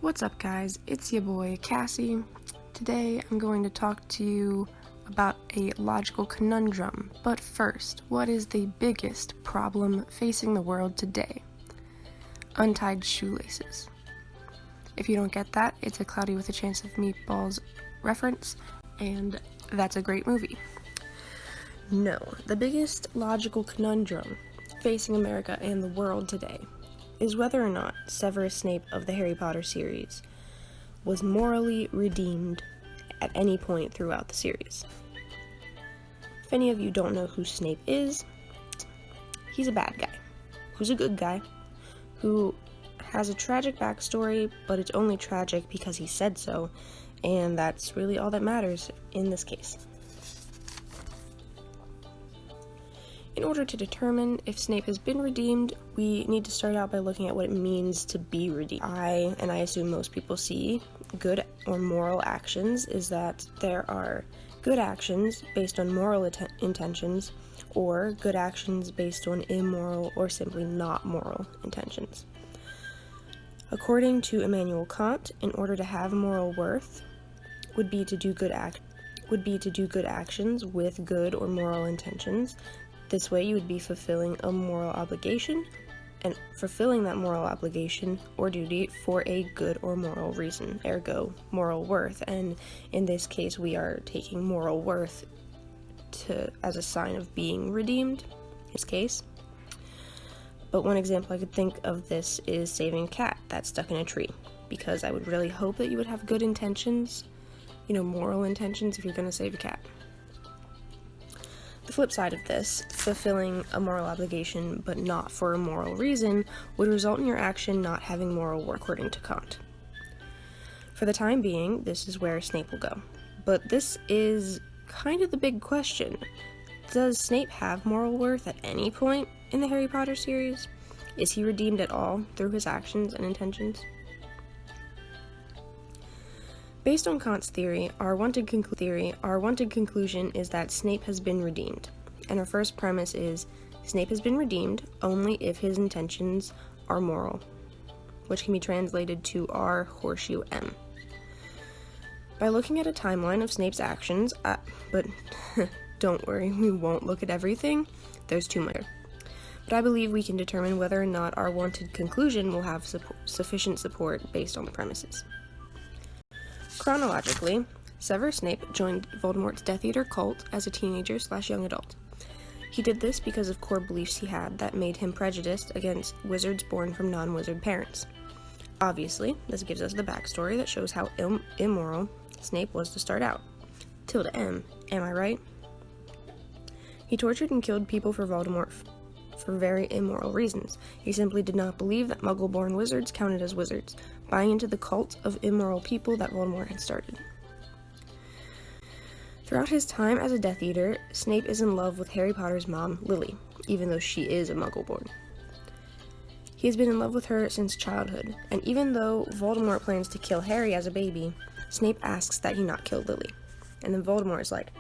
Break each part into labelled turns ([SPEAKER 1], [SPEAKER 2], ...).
[SPEAKER 1] What's up, guys? It's your boy Cassie. Today I'm going to talk to you about a logical conundrum. But first, what is the biggest problem facing the world today? Untied shoelaces. If you don't get that, it's a Cloudy with a Chance of Meatballs reference, and that's a great movie. No, the biggest logical conundrum facing America and the world today is whether or not Severus Snape of the Harry Potter series was morally redeemed at any point throughout the series. If any of you don't know who Snape is, he's a bad guy, who's a good guy, who has a tragic backstory, but it's only tragic because he said so, and that's really all that matters in this case. In order to determine if Snape has been redeemed, we need to start out by looking at what it means to be redeemed. I assume most people see good or moral actions is that there are good actions based on moral intentions, or good actions based on immoral or simply not moral intentions. According to Immanuel Kant, in order to have moral worth, would be to do good actions with good or moral intentions. This way you would be fulfilling a moral obligation, and fulfilling that moral obligation or duty for a good or moral reason, ergo moral worth. And in this case, we are taking moral worth as a sign of being redeemed, in this case. But one example I could think of this is saving a cat that's stuck in a tree, because I would really hope that you would have good intentions, moral intentions if you're going to save a cat. The flip side of this, fulfilling a moral obligation but not for a moral reason, would result in your action not having moral worth, according to Kant. For the time being, this is where Snape will go. But this is kind of the big question. Does Snape have moral worth at any point in the Harry Potter series? Is he redeemed at all through his actions and intentions? Based on Kant's theory, our wanted conclusion is that Snape has been redeemed. And our first premise is Snape has been redeemed only if his intentions are moral, which can be translated to R horseshoe M. By looking at a timeline of Snape's actions, but don't worry, we won't look at everything, there's too much. But I believe we can determine whether or not our wanted conclusion will have sufficient support based on the premises. Chronologically, Severus Snape joined Voldemort's Death Eater cult as a teenager/young adult. He did this because of core beliefs he had that made him prejudiced against wizards born from non-wizard parents. Obviously, this gives us the backstory that shows how immoral Snape was to start out. Tilde M, am I right? He tortured and killed people for Voldemort for very immoral reasons. He simply did not believe that Muggle-born wizards counted as wizards, buying into the cult of immoral people that Voldemort had started. Throughout his time as a Death Eater, Snape is in love with Harry Potter's mom, Lily, even though she is a Muggle-born. He has been in love with her since childhood, and even though Voldemort plans to kill Harry as a baby, Snape asks that he not kill Lily. And then Voldemort is like,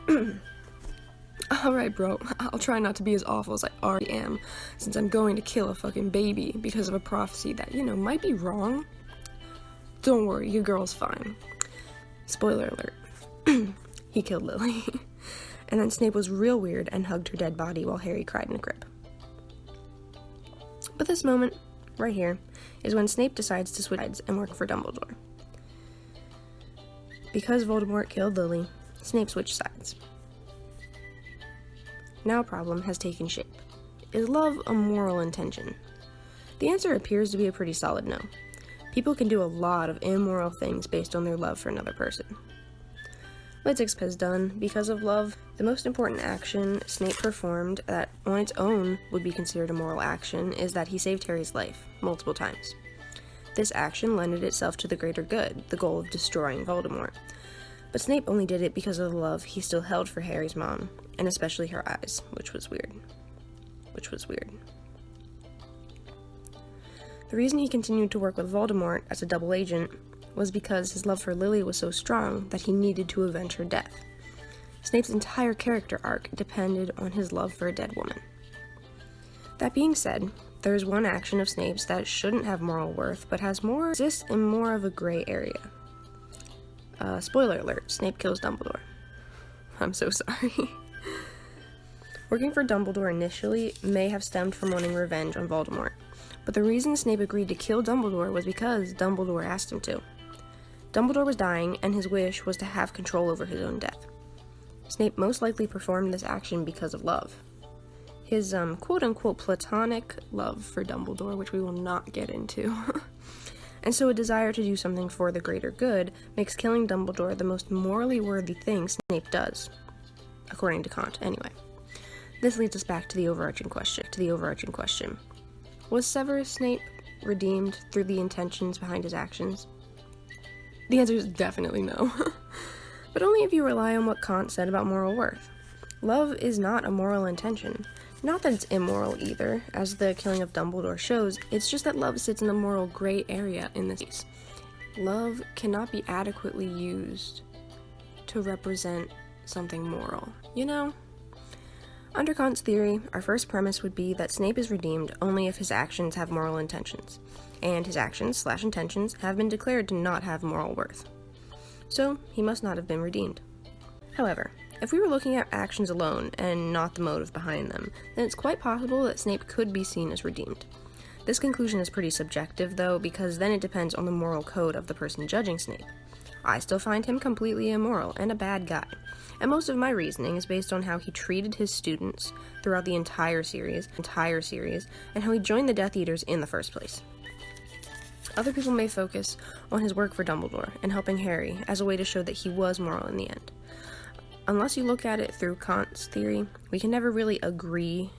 [SPEAKER 1] alright bro, I'll try not to be as awful as I already am, since I'm going to kill a fucking baby because of a prophecy that, might be wrong. Don't worry, your girl's fine. Spoiler alert. He killed Lily. And then Snape was real weird and hugged her dead body while Harry cried in a crib. But this moment, right here, is when Snape decides to switch sides and work for Dumbledore. Because Voldemort killed Lily, Snape switched sides. Now a problem has taken shape. Is love a moral intention? The answer appears to be a pretty solid no. People can do a lot of immoral things based on their love for another person. Litzix has done, because of love, the most important action Snape performed that on its own would be considered a moral action is that he saved Harry's life, multiple times. This action lended itself to the greater good, the goal of destroying Voldemort. But Snape only did it because of the love he still held for Harry's mom, and especially her eyes, which was weird. The reason he continued to work with Voldemort as a double agent was because his love for Lily was so strong that he needed to avenge her death. Snape's entire character arc depended on his love for a dead woman. That being said, There's one action of Snape's that shouldn't have moral worth, but exists in more of a gray area. Spoiler alert, Snape kills Dumbledore. I'm so sorry. Working for Dumbledore initially may have stemmed from wanting revenge on Voldemort, but the reason Snape agreed to kill Dumbledore was because Dumbledore asked him to. Dumbledore was dying, and his wish was to have control over his own death. Snape most likely performed this action because of love. His quote-unquote platonic love for Dumbledore, which we will not get into. And so a desire to do something for the greater good makes killing Dumbledore the most morally worthy thing Snape does. According to Kant, anyway. This leads us back to the overarching question. Was Severus Snape redeemed through the intentions behind his actions? The answer is definitely no. But only if you rely on what Kant said about moral worth. Love is not a moral intention. Not that it's immoral either, as the killing of Dumbledore shows, it's just that love sits in the moral gray area in this case. Love cannot be adequately used to represent something moral, you know? Under Kant's theory, our first premise would be that Snape is redeemed only if his actions have moral intentions, and his actions/intentions have been declared to not have moral worth. So, he must not have been redeemed. However, if we were looking at actions alone, and not the motive behind them, then it's quite possible that Snape could be seen as redeemed. This conclusion is pretty subjective, though, because then it depends on the moral code of the person judging Snape. I still find him completely immoral and a bad guy, and most of my reasoning is based on how he treated his students throughout the entire series, and how he joined the Death Eaters in the first place. Other people may focus on his work for Dumbledore and helping Harry as a way to show that he was moral in the end. Unless you look at it through Kant's theory, we can never really agree